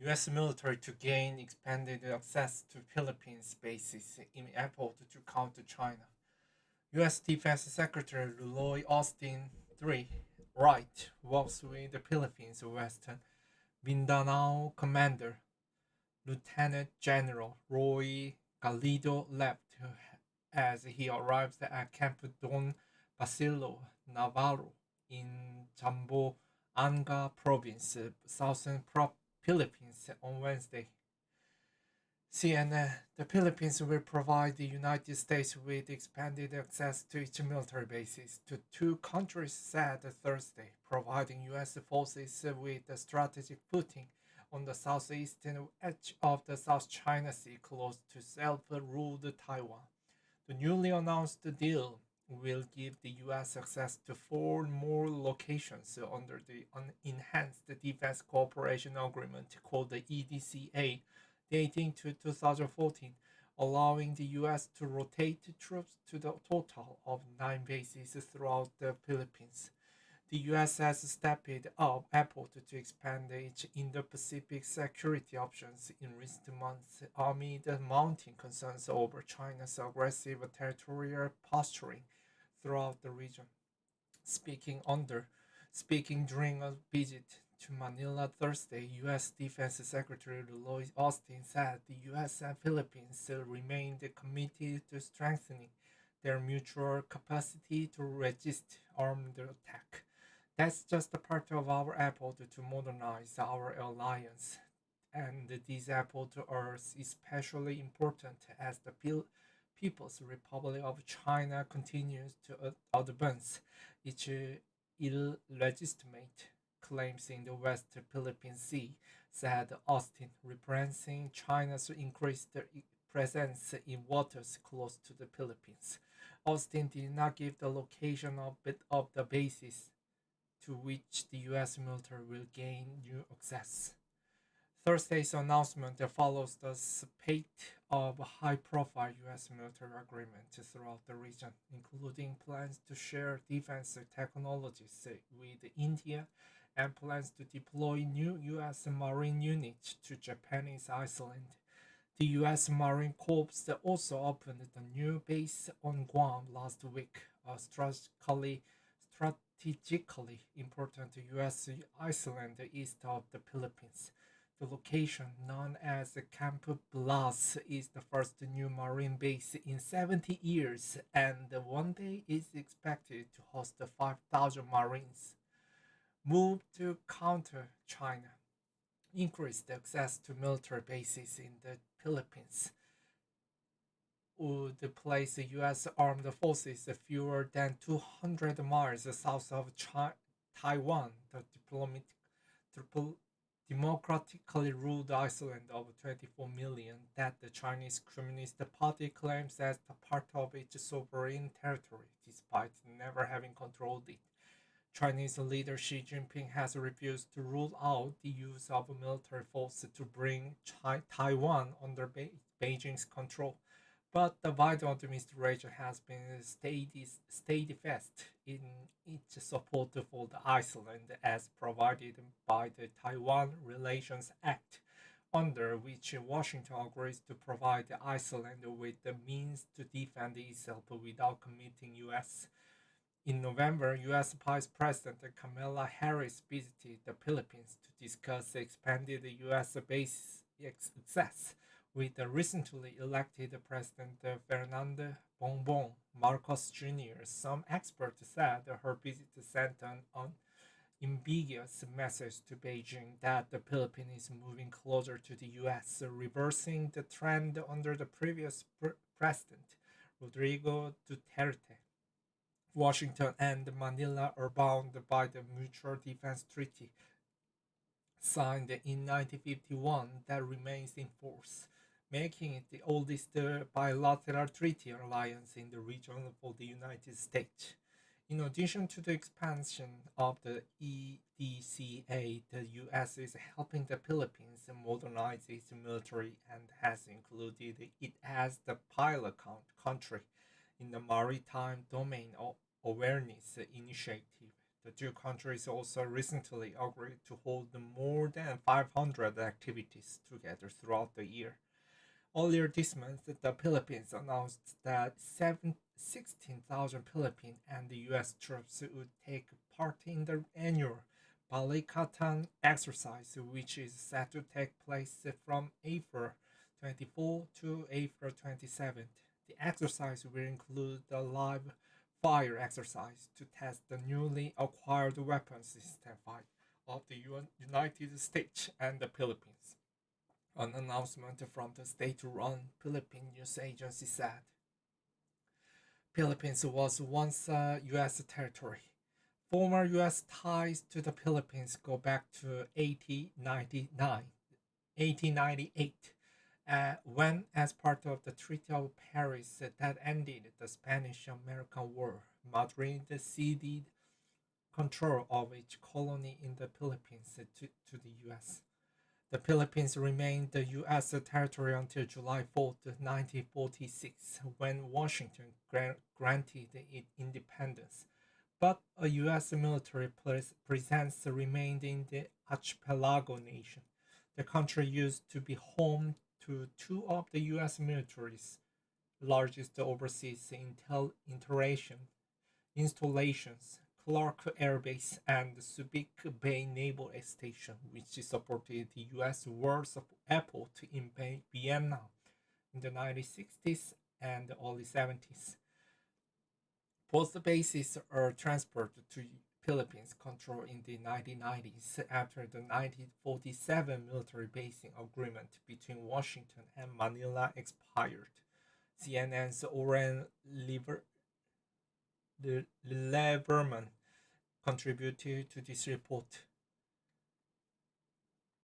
U.S. military to gain expanded access to Philippines bases in effort to counter China. U.S. Defense Secretary Lloyd Austin III Wright works with the Philippines Western Mindanao Commander Lieutenant General Roy Galindo left as he arrives at Camp Don Basilio Navarro in Zamboanga Province, southern Philippines on Wednesday. CNN: The Philippines will provide the United States with expanded access to its military bases, the two countries said Thursday, providing U.S. forces with a strategic footing on the southeastern edge of the South China Sea close to self-ruled Taiwan. The newly announced deal will give the U.S. access to four more locations under the Enhanced Defense Cooperation Agreement called the EDCA, dating to 2014, allowing the U.S. to rotate troops to the total of 9 bases throughout the Philippines. The U.S. has stepped up effort to expand its Indo-Pacific security options in recent months amid mounting concerns over China's aggressive territorial posturing throughout the region. Speaking under Speaking during a visit to Manila Thursday, U.S. Defense Secretary Lloyd Austin said the U.S. and Philippines remained committed to strengthening their mutual capacity to resist armed attack. That's just a part of our effort to modernize our alliance, and this effort is especially important as the People's Republic of China continues to advance its illegitimate claims in the West Philippine Sea, said Austin, referencing China's increased presence in waters close to the Philippines. Austin did not give the location of the bases to which the U.S. military will gain new access. Thursday's announcement follows the spate of high-profile U.S. military agreements throughout the region, including plans to share defense technologies with India and plans to deploy new U.S. Marine units to Japanese Iceland. The U.S. Marine Corps also opened a new base on Guam last week, a strategically important U.S. island east of the Philippines. The location, known as Camp Blas, is the first new Marine base in 70 years and one day is expected to host 5,000 Marines. Move to counter China. Increased access to military bases in the Philippines would place U.S. armed forces fewer than 200 miles south of Taiwan, the democratically ruled island of 24 million that the Chinese Communist Party claims as a part of its sovereign territory, despite never having controlled it. Chinese leader Xi Jinping has refused to rule out the use of military force to bring Taiwan under Beijing's control, but the Biden administration has been steadfast in its support for the island as provided by the Taiwan Relations Act, under which Washington agrees to provide the island with the means to defend itself without committing U.S. In November, U.S. Vice President Kamala Harris visited the Philippines to discuss expanded U.S. base access with the recently elected President Fernando Bongbong Marcos Jr. Some experts said her visit sent an ambiguous message to Beijing that the Philippines is moving closer to the U.S., reversing the trend under the previous president, Rodrigo Duterte. Washington and Manila are bound by the Mutual Defense Treaty signed in 1951 that remains in force, making it the oldest bilateral treaty alliance in the region for the United States. In addition to the expansion of the EDCA, the U.S. is helping the Philippines modernize its military and has included it as the pilot country in the Maritime Domain Awareness Initiative. The two countries also recently agreed to hold more than 500 activities together throughout the year. Earlier this month, the Philippines announced that 16,000 Philippine and the US troops would take part in the annual Balikatan exercise, which is set to take place from April 24 to April 27th. The exercise will include the live fire exercise to test the newly acquired weapons system fight of the United States and the Philippines. An announcement from the state-run Philippine news agency said Philippines was once a U.S. territory. Former U.S. ties to the Philippines go back to 1898, when, as part of the Treaty of Paris that ended the Spanish-American War, Madrid ceded control of each colony in the Philippines to the U.S. The Philippines remained the U.S. territory until July 4, 1946, when Washington granted it independence. But a U.S. military presence remained in the archipelago nation. The country used to be home to two of the U.S. military's largest overseas installations, Clark Air Base and Subic Bay Naval Station, which supported the U.S. War's effort in Vietnam in the 1960s and early 70s. Both bases are transferred to Philippines control in the 1990s after the 1947 military basing agreement between Washington and Manila expired. CNN's Oren Lieberman contributed to this report.